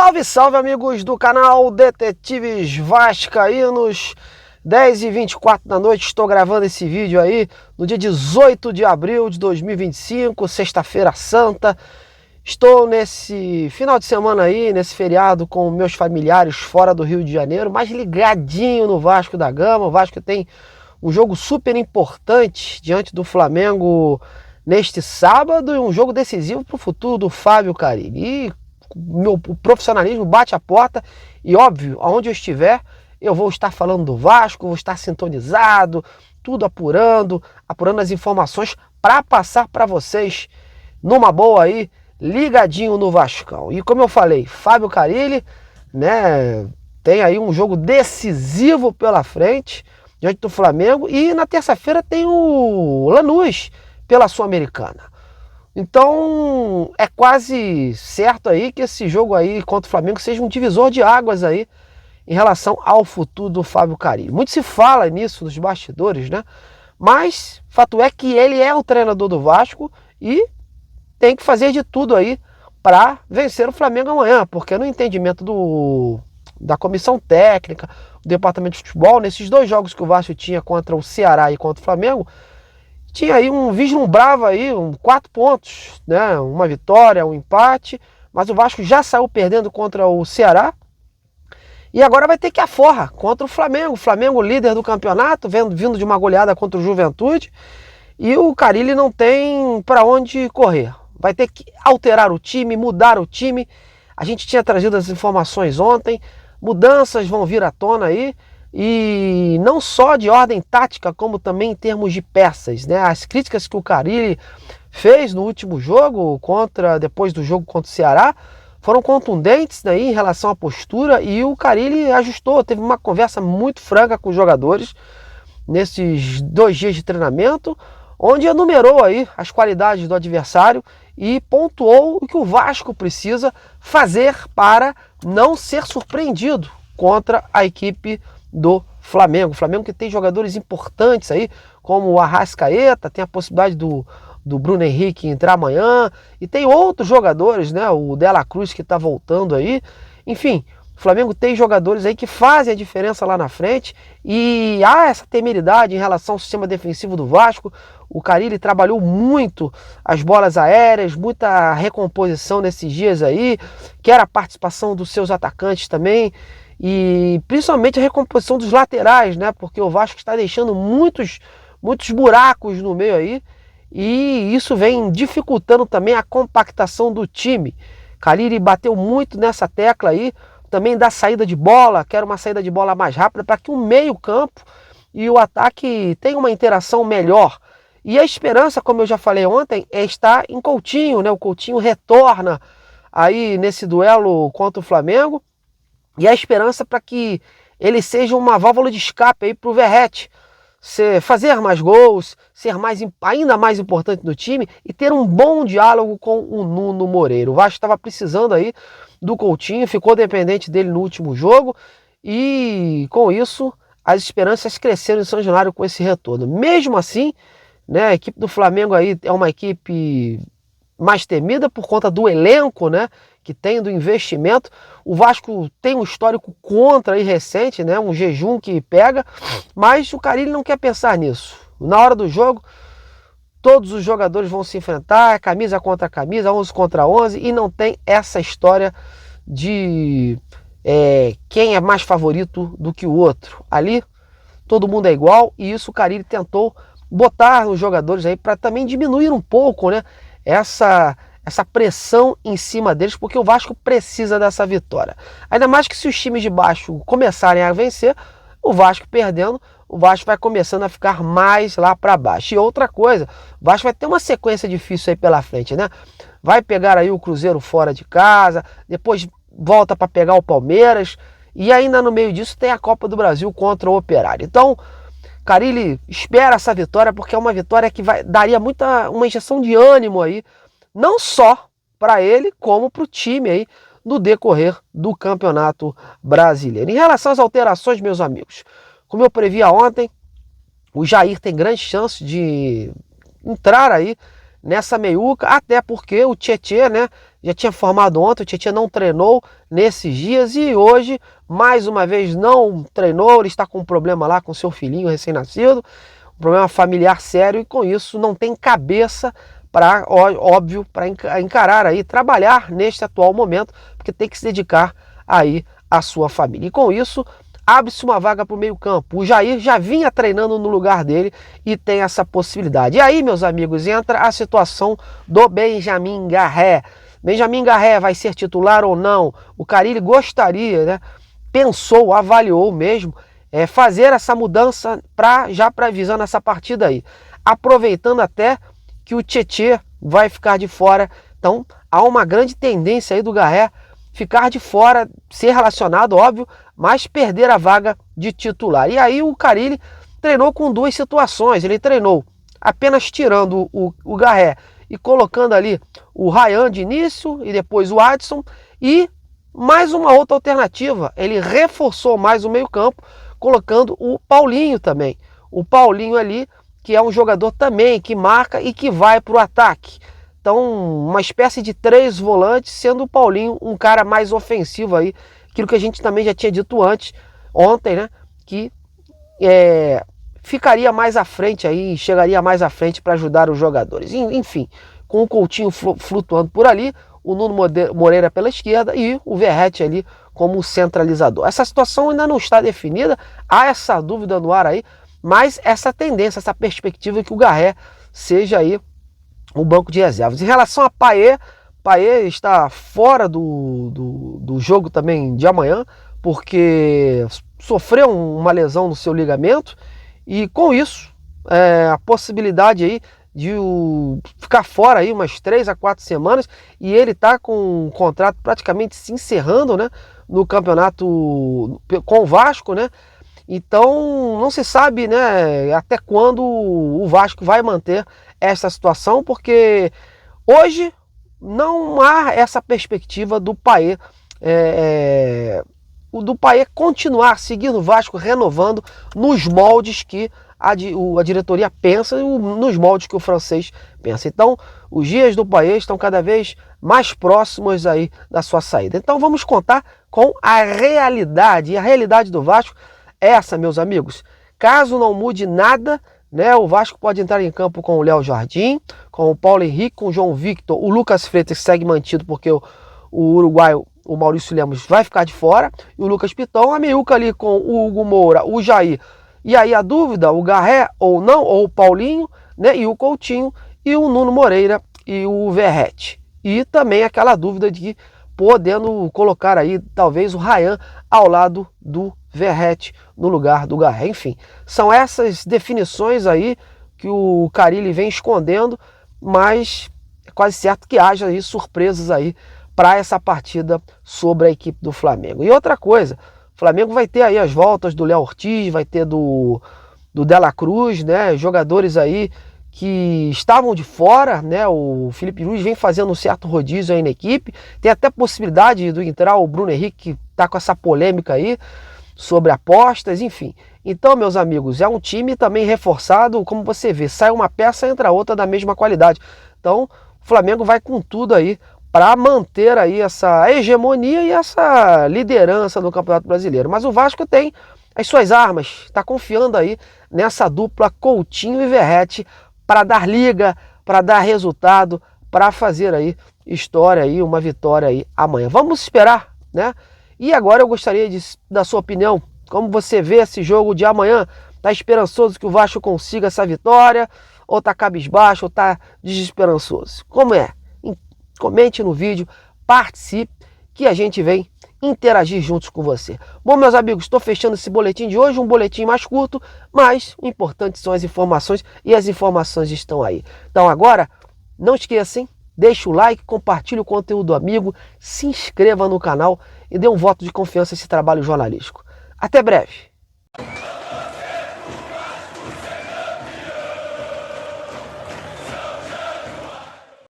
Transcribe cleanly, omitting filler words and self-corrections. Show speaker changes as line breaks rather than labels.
Salve, salve, amigos do canal Detetives Vascaínos. 10h24 da noite, estou gravando esse vídeo aí no dia 18 de abril de 2025, sexta-feira santa. Estou nesse final de semana aí, nesse feriado com meus familiares fora do Rio de Janeiro, mas ligadinho no Vasco da Gama. O Vasco tem um jogo super importante diante do Flamengo neste sábado e um jogo decisivo para o futuro do Fábio Carille. O profissionalismo bate a porta e, óbvio, aonde eu estiver, eu vou estar falando do Vasco, vou estar sintonizado, tudo apurando as informações para passar para vocês numa boa aí, ligadinho no Vascão. E como eu falei, Fábio Carille, né, tem aí um jogo decisivo pela frente diante do Flamengo e na terça-feira tem o Lanús pela Sul-Americana. Então é quase certo aí que esse jogo aí contra o Flamengo seja um divisor de águas aí em relação ao futuro do Fábio Carille. Muito se fala nisso nos bastidores, né? Mas fato é que ele é o treinador do Vasco e tem que fazer de tudo aí para vencer o Flamengo amanhã, porque no entendimento da comissão técnica, do departamento de futebol, nesses dois jogos que o Vasco tinha contra o Ceará e contra o Flamengo, tinha aí vislumbrava aí 4 pontos, né? Uma vitória, um empate, mas o Vasco já saiu perdendo contra o Ceará e agora vai ter que aforra contra o Flamengo. O Flamengo líder do campeonato, vindo de uma goleada contra o Juventude, e o Carille não tem para onde correr. Vai ter que alterar o time, mudar o time. A gente tinha trazido as informações ontem, mudanças vão vir à tona aí, e não só de ordem tática, como também em termos de peças, né? As críticas que o Carille fez no último jogo, depois do jogo contra o Ceará, foram contundentes, né, em relação à postura, e o Carille ajustou, teve uma conversa muito franca com os jogadores nesses 2 dias de treinamento, onde enumerou aí as qualidades do adversário e pontuou o que o Vasco precisa fazer para não ser surpreendido contra a equipe do Flamengo. O Flamengo que tem jogadores importantes aí, como o Arrascaeta, tem a possibilidade do Bruno Henrique entrar amanhã, e tem outros jogadores, né? O De La Cruz que está voltando aí. Enfim, o Flamengo tem jogadores aí que fazem a diferença lá na frente, e há essa temeridade em relação ao sistema defensivo do Vasco. O Carille trabalhou muito as bolas aéreas, muita recomposição nesses dias aí, quer a participação dos seus atacantes também, e principalmente a recomposição dos laterais, né? Porque o Vasco está deixando muitos buracos no meio aí, e isso vem dificultando também a compactação do time. Carille bateu muito nessa tecla aí, também da saída de bola, quer uma saída de bola mais rápida para que o meio-campo e o ataque tenham uma interação melhor. E a esperança, como eu já falei ontem, é estar em Coutinho, né? O Coutinho retorna aí nesse duelo contra o Flamengo, e a esperança para que ele seja uma válvula de escape aí para o Verratti fazer mais gols, ser ainda mais importante no time e ter um bom diálogo com o Nuno Moreira. O Vasco estava precisando aí do Coutinho, ficou dependente dele no último jogo, e com isso as esperanças cresceram em São Januário com esse retorno. Mesmo assim, né, a equipe do Flamengo aí é uma equipe mais temida por conta do elenco, né, que tem, do investimento. O Vasco tem um histórico contra aí recente, né, um jejum que pega, mas o Carille não quer pensar nisso. Na hora do jogo, todos os jogadores vão se enfrentar, camisa contra camisa, 11 contra 11, e não tem essa história de quem é mais favorito do que o outro. Ali, todo mundo é igual, e isso o Carille tentou botar nos jogadores aí para também diminuir um pouco, né, essa pressão em cima deles, porque o Vasco precisa dessa vitória. Ainda mais que se os times de baixo começarem a vencer, o Vasco perdendo, o Vasco vai começando a ficar mais lá para baixo. E outra coisa, o Vasco vai ter uma sequência difícil aí pela frente, né? Vai pegar aí o Cruzeiro fora de casa, depois volta para pegar o Palmeiras, e ainda no meio disso tem a Copa do Brasil contra o Operário. Então, Carille espera essa vitória, porque é uma vitória que daria uma injeção de ânimo aí, não só para ele, como para o time aí no decorrer do Campeonato Brasileiro. Em relação às alterações, meus amigos, como eu previa ontem, o Jair tem grande chance de entrar aí nessa meiuca, até porque o Tietê, né, já tinha formado ontem, o Tietê não treinou nesses dias e hoje, mais uma vez, não treinou. Ele está com um problema lá com seu filhinho recém-nascido, um problema familiar sério, e com isso não tem cabeça para, óbvio, para encarar aí, trabalhar neste atual momento, porque tem que se dedicar aí à sua família. E com isso, abre-se uma vaga para o meio-campo. O Jair já vinha treinando no lugar dele e tem essa possibilidade. E aí, meus amigos, entra a situação do Benjamin Garré. Benjamin Garré vai ser titular ou não? O Carille gostaria, né? Pensou, avaliou mesmo, fazer essa mudança já visando essa partida aí. Aproveitando até que o Tietê vai ficar de fora. Então, há uma grande tendência aí do Garré ficar de fora, ser relacionado, óbvio, mas perder a vaga de titular. E aí o Carille treinou com duas situações. Ele treinou apenas tirando o Garré e colocando ali o Ryan de início e depois o Adson, e mais uma outra alternativa, ele reforçou mais o meio-campo, colocando o Paulinho também. O Paulinho ali, que é um jogador também que marca e que vai para o ataque. Então, uma espécie de 3 volantes, sendo o Paulinho um cara mais ofensivo aí, aquilo que a gente também já tinha dito ontem, né? Que ficaria mais à frente aí, chegaria mais à frente para ajudar os jogadores. Enfim, com o Coutinho flutuando por ali, o Nuno Moreira pela esquerda e o Verratti ali como centralizador. Essa situação ainda não está definida, há essa dúvida no ar aí, mas essa tendência, essa perspectiva que o Garré seja aí o banco de reservas. Em relação a Payet está fora do jogo também de amanhã, porque sofreu uma lesão no seu ligamento, e com isso, a possibilidade aí de ficar fora aí umas 3 a 4 semanas, e ele está com um contrato praticamente se encerrando, né, no campeonato com o Vasco, né? Então não se sabe, né, até quando o Vasco vai manter essa situação, porque hoje não há essa perspectiva do Payet, continuar seguindo o Vasco, renovando nos moldes que a diretoria pensa e nos moldes que o francês pensa. Então os dias do Payet estão cada vez mais próximos aí da sua saída. Então vamos contar com a realidade, e a realidade do Vasco é essa, meus amigos. Caso não mude nada, né, o Vasco pode entrar em campo com o Léo Jardim, com o Paulo Henrique, com o João Victor, o Lucas Freitas segue mantido porque o uruguaio, o Maurício Lemos, vai ficar de fora, e o Lucas Piton, a meiuca ali com o Hugo Moura, o Jair, e aí a dúvida, o Garré ou não, ou o Paulinho, né, e o Coutinho, e o Nuno Moreira e o Verratti. E também aquela dúvida de podendo colocar aí talvez o Ryan ao lado do Verratti no lugar do Garré. Enfim, são essas definições aí que o Carille vem escondendo, mas é quase certo que haja aí surpresas aí para essa partida sobre a equipe do Flamengo. E outra coisa, o Flamengo vai ter aí as voltas do Léo Ortiz, vai ter do Dela Cruz, né, jogadores aí que estavam de fora, né? O Felipe Luiz vem fazendo um certo rodízio aí na equipe, tem até possibilidade de entrar o Bruno Henrique, que está com essa polêmica aí sobre apostas, enfim. Então, meus amigos, é um time também reforçado, como você vê, sai uma peça, entra outra da mesma qualidade. Então, o Flamengo vai com tudo aí para manter aí essa hegemonia e essa liderança no Campeonato Brasileiro. Mas o Vasco tem as suas armas, está confiando aí nessa dupla Coutinho e Verratti para dar liga, para dar resultado, para fazer aí história aí, uma vitória aí amanhã. Vamos esperar, né? E agora eu gostaria da sua opinião, como você vê esse jogo de amanhã? Tá esperançoso que o Vasco consiga essa vitória? Ou tá cabisbaixo, ou tá desesperançoso? Como é? Comente no vídeo, participe, que a gente vem interagir juntos com você. Bom, meus amigos, estou fechando esse boletim de hoje, um boletim mais curto, mas o importante são as informações, e as informações estão aí. Então agora, não esqueça, hein? Deixe o like, compartilhe o conteúdo amigo, se inscreva no canal e dê um voto de confiança a esse trabalho jornalístico. Até breve!